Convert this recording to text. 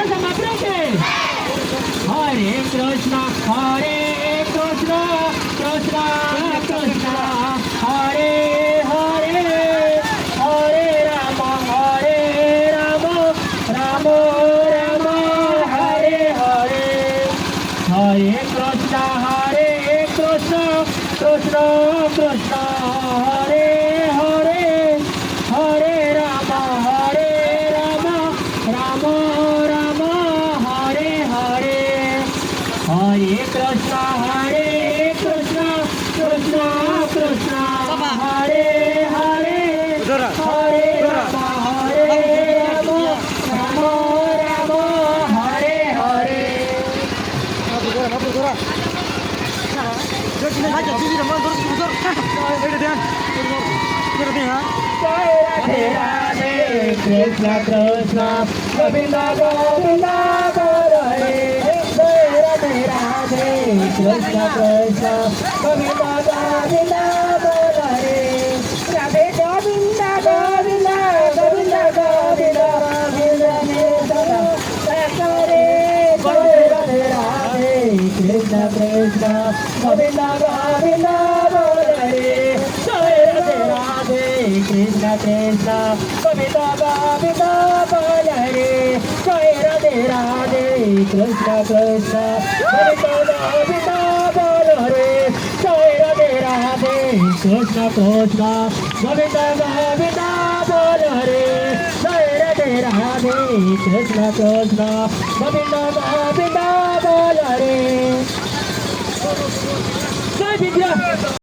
sama proszę. Hare Krishna, Krishna Krishna, Hare Hare, Hare Rama, Rama Rama, Hare Hare, Hare Krishna, Krishna Krishna, Hare Hare, Hare Rama, Rama Rama, Hare Hare, Hare Krishna, Krishna Krishna, Hare Hare, Hare Rama, Rama Rama, Hare Hare. Radhe Radhe, Krishna Krishna, Govinda Govinda, Hare. Radhe Radhe, Krishna Krishna, Govinda Govinda, Hare. Radhe Govinda Govinda, Govinda Govinda, Govinda Govinda, Hare. Radhe Radhe, Krishna Krishna, Govinda Govinda, Hare. Radhe Radhe, Krishna Krishna, Govinda Govinda, Hare. Radhe Radhe, Krishna Krishna, Govinda Govinda, Hare. Radhe Radhe, Krishna Krishna, Govinda Govinda, Hare. Radhe Radhe, Krishna Krishna, Govinda Govinda, Hare. Jai Vidya.